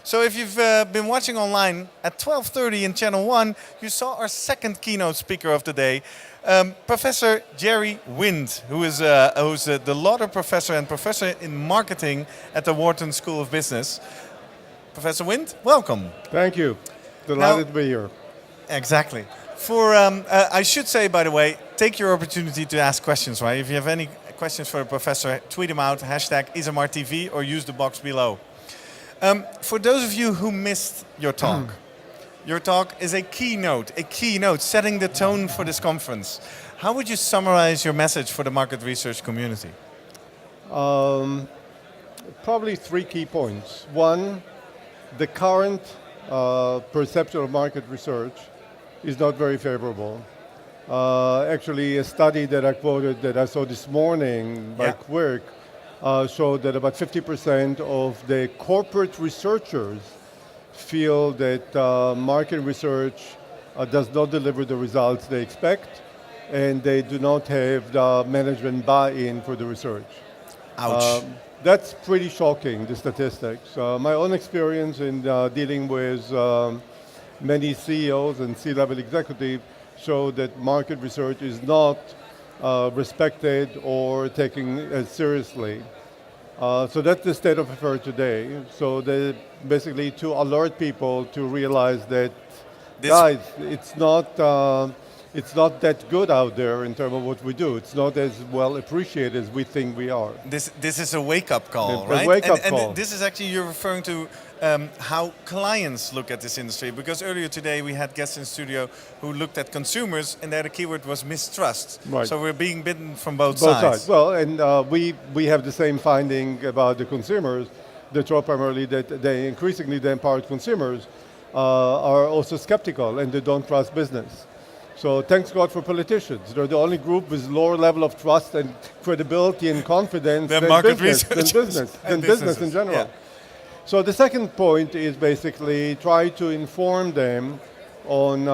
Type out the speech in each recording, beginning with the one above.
So if you've been watching online at 12:30 in Channel 1, you saw our second keynote speaker of the day, Professor Jerry Wind, who's the Lauder Professor and Professor in Marketing at the Wharton School of Business. Professor Wind, welcome. Thank you. Delighted to be here. Exactly. I should say, by the way, take your opportunity to ask questions, right? If you have any questions for the professor, tweet them out, #IsamarTV, or use the box below. For those of you who missed your talk is a keynote setting the tone for this conference. How would you summarize your message for the market research community? Probably three key points. One, the current perception of market research is not very favorable. Actually, a study that I quoted that I saw this morning by Quirk showed that about 50% of the corporate researchers feel that market research does not deliver the results they expect, and they do not have the management buy-in for the research. Ouch. That's pretty shocking, the statistics. My own experience in dealing with many CEOs and C-level executives show that market research is not respected or taken as seriously. So that's the state of affairs today. So they basically to alert people to realize that, guys, it's not that good out there in terms of what we do. It's not as well appreciated as we think we are. This is a wake-up call, right? A wake-up call. And this is actually, you're referring to how clients look at this industry. Because earlier today we had guests in studio who looked at consumers, and there the keyword was mistrust. Right. So we're being bitten from both sides. Well, and we have the same finding about the consumers that show primarily that they increasingly the empowered consumers are also skeptical and they don't trust business. So thanks God for politicians. They're the only group with lower level of trust and credibility and confidence than business in general. Yeah. So the second point is basically try to inform them on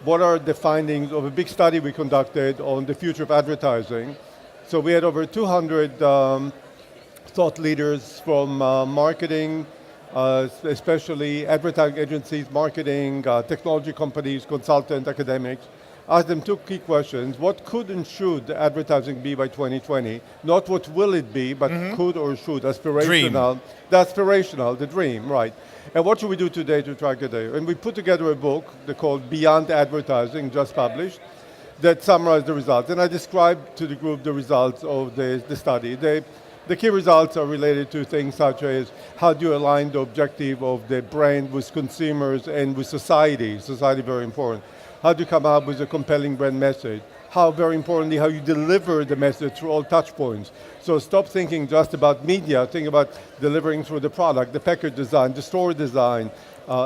what are the findings of a big study we conducted on the future of advertising. So we had over 200 thought leaders from marketing, especially advertising agencies, marketing, technology companies, consultants, academics. Ask them two key questions. What could and should advertising be by 2020? Not what will it be, but could or should, aspirational. Dream. The aspirational, the dream, right. And what should we do today to track it there? And we put together a book called Beyond Advertising, just published, that summarized the results. And I described to the group the results of the study. The key results are related to things such as how do you align the objective of the brand with consumers and with society. Society, very important. How do you come up with a compelling brand message? How, very importantly, how you deliver the message through all touch points. So stop thinking just about media, think about delivering through the product, the package design, the store design,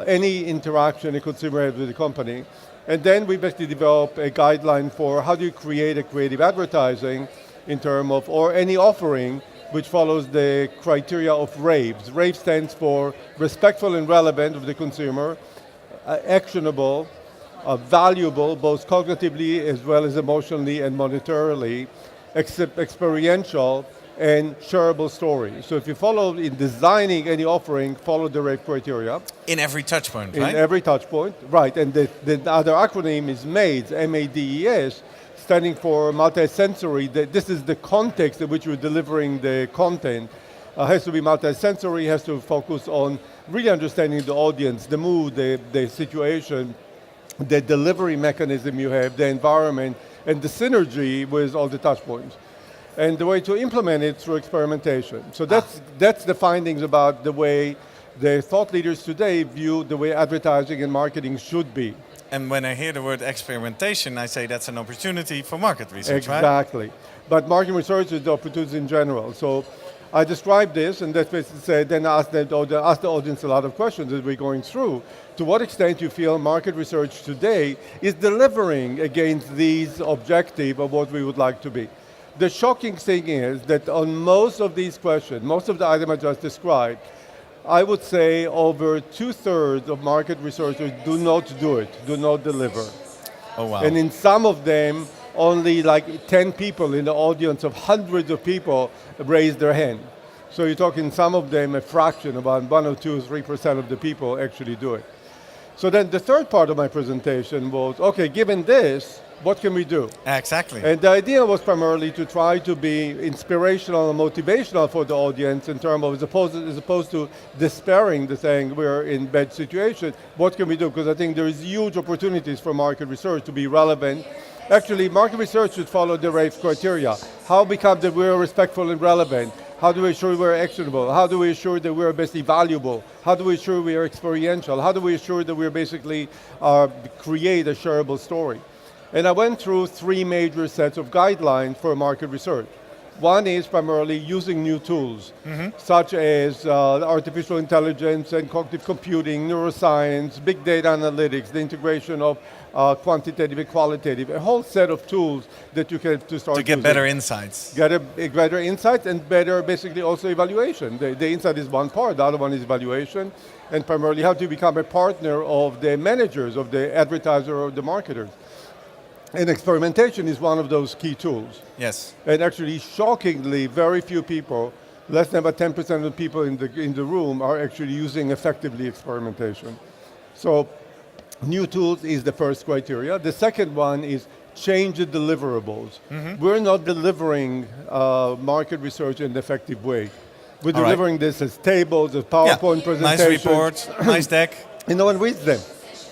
any interaction a consumer has with the company. And then we basically develop a guideline for how do you create a creative advertising in terms of, or any offering which follows the criteria of RAVES. RAVES stands for respectful and relevant of the consumer, actionable, valuable, both cognitively as well as emotionally and monetarily, experiential, and shareable story. So if you follow in designing any offering, follow the RAVE criteria. In every touch point, right? In every touch point, right. And the other acronym is MADES, M-A-D-E-S, standing for multi-sensory. This is the context in which you're delivering the content. Has to be multi-sensory, has to focus on really understanding the audience, the mood, the situation, the delivery mechanism you have, the environment, and the synergy with all the touch points. And the way to implement it through experimentation. So that's the findings about the way the thought leaders today view the way advertising and marketing should be. And when I hear the word experimentation, I say that's an opportunity for market research, right? Exactly. But market research is the opportunity in general. So I described this, and that's basically said, then ask the audience a lot of questions as we're going through. To what extent you feel market research today is delivering against these objectives of what we would like to be? The shocking thing is that on most of these questions, most of the items I just described, I would say over 2/3 of market researchers do not do it, do not deliver. Oh, wow. And in some of them, only like 10 people in the audience of hundreds of people raise their hand. So you're talking some of them, a fraction, about 1 or 2 or 3% of the people actually do it. So then the third part of my presentation was, okay, given this, what can we do? Exactly. And the idea was primarily to try to be inspirational and motivational for the audience in terms of, as opposed to despairing, the saying we're in bad situation, what can we do? Because I think there is huge opportunities for market research to be relevant. Actually, market research should follow the RAVE criteria. How become that we're respectful and relevant? How do we ensure we're actionable? How do we ensure that we're basically valuable? How do we ensure we are experiential? How do we ensure that we're basically create a shareable story? And I went through 3 major sets of guidelines for market research. One is primarily using new tools, such as artificial intelligence and cognitive computing, neuroscience, big data analytics, the integration of quantitative and qualitative, a whole set of tools that you can to start to get using. better insights. Get a better insights and better, basically, also evaluation. The insight is one part, the other one is evaluation, and primarily how to become a partner of the managers, of the advertiser or the marketers. And experimentation is one of those key tools. Yes. And actually, shockingly, very few people, less than about 10% of the people in the room are actually using effectively experimentation. So new tools is the first criteria. The second one is change the deliverables. We're not delivering market research in an effective way. We're delivering this as tables, as PowerPoint presentations. Nice reports, nice deck. And no one reads them.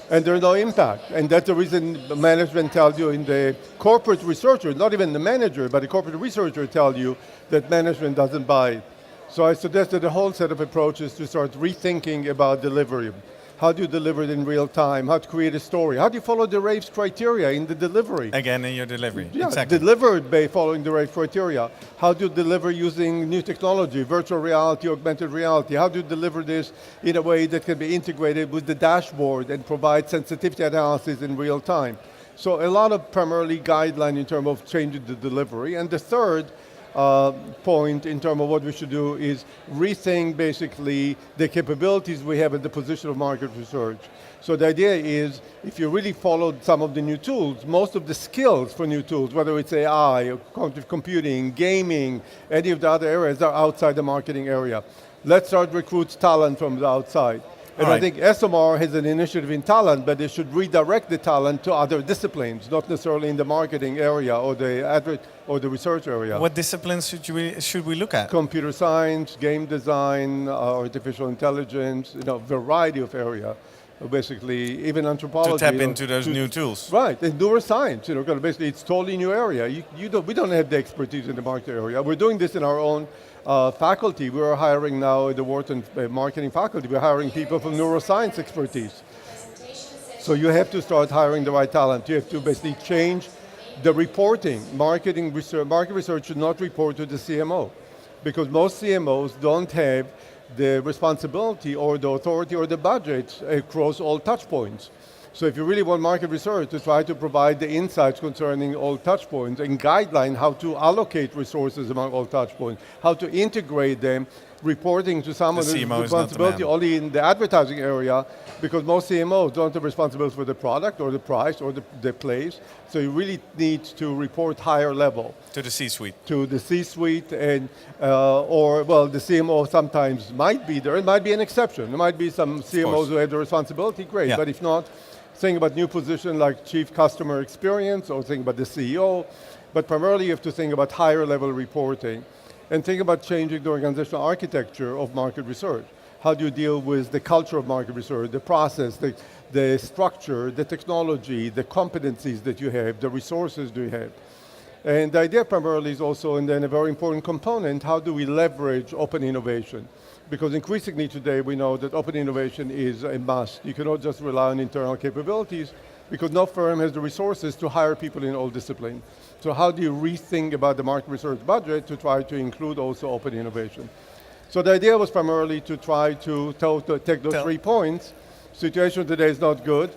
And there's no impact. And that's the reason management tells you in the corporate researcher, not even the manager, but the corporate researcher tells you that management doesn't buy it. So I suggested a whole set of approaches to start rethinking about delivery. How do you deliver it in real time? How to create a story? How do you follow the RAVE's criteria in the delivery? Again, in your delivery. Yeah, exactly. delivered by following the RAVE criteria. How do you deliver using new technology, virtual reality, augmented reality? How do you deliver this in a way that can be integrated with the dashboard and provide sensitivity analysis in real time? So a lot of primarily guideline in terms of changing the delivery. And the third point in terms of what we should do is rethink basically the capabilities we have at the position of market research. So the idea is, if you really followed some of the new tools, most of the skills for new tools, whether it's AI, or quantitative computing, gaming, any of the other areas are outside the marketing area. Let's start recruit talent from the outside. And I think SMR has an initiative in talent, but they should redirect the talent to other disciplines, not necessarily in the marketing area or the research area. What disciplines should we look at? Computer science, game design, artificial intelligence, variety of area. Basically, even anthropology. To tap into those new tools. Right, and neuroscience, basically it's totally new area. We don't have the expertise in the market area. We're doing this in our own faculty. We're hiring now at the Wharton marketing faculty. We're hiring people from neuroscience expertise. So you have to start hiring the right talent. You have to basically change the reporting. Market research should not report to the CMO, because most CMOs don't have the responsibility or the authority or the budget across all touch points. So if you really want market research to try to provide the insights concerning all touch points and guideline how to allocate resources among all touch points, how to integrate them, reporting to someone who's responsibility only in the advertising area, because most CMOs don't have responsibility for the product or the price or the place. So you really need to report higher level. To the C-suite. To the C-suite, and the CMO sometimes might be there. It might be an exception. There might be some CMOs who have the responsibility, great. Yeah. But if not, think about new position like Chief Customer Experience, or think about the CEO. But primarily you have to think about higher level reporting. And think about changing the organizational architecture of market research. How do you deal with the culture of market research, the process, the structure, the technology, the competencies that you have, the resources do you have? And the idea primarily is also, and then a very important component, how do we leverage open innovation? Because increasingly today we know that open innovation is a must. You cannot just rely on internal capabilities, because no firm has the resources to hire people in all disciplines. So how do you rethink about the market research budget to try to include also open innovation? So the idea was primarily to try to take those 3 points. Situation today is not good.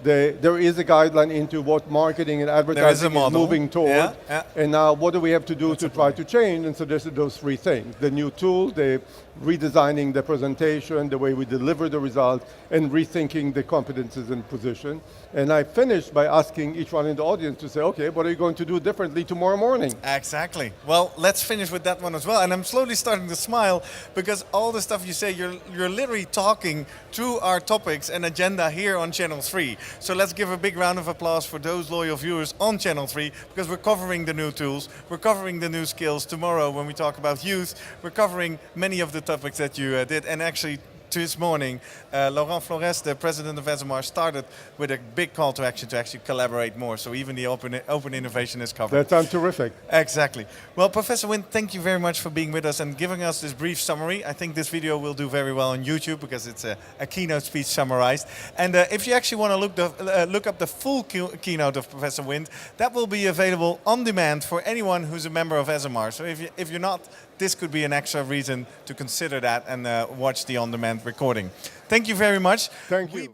There is a guideline into what marketing and advertising is model. moving toward. Yeah, yeah. And now what do we have to do to try to change? And so there's those three things. The new tool, the redesigning the presentation, the way we deliver the result, and rethinking the competencies and position. And I finished by asking each one in the audience to say, okay, what are you going to do differently tomorrow morning? Exactly. Well, let's finish with that one as well. And I'm slowly starting to smile because all the stuff you say, you're literally talking through our topics and agenda here on Channel 3. So let's give a big round of applause for those loyal viewers on Channel 3 because we're covering the new tools, we're covering the new skills. Tomorrow when we talk about youth, we're covering many of the topics that you did. And actually, this morning, Laurent Flores, the president of ESOMAR, started with a big call to action to actually collaborate more. So even the open innovation is covered. That sounds terrific. Exactly. Well, Professor Wind, thank you very much for being with us and giving us this brief summary. I think this video will do very well on YouTube because it's a keynote speech summarized. And if you actually want to look up the full keynote of Professor Wind, that will be available on demand for anyone who's a member of ESOMAR. So if you're not, this could be an extra reason to consider that and watch the on-demand recording. Thank you very much. Thank you.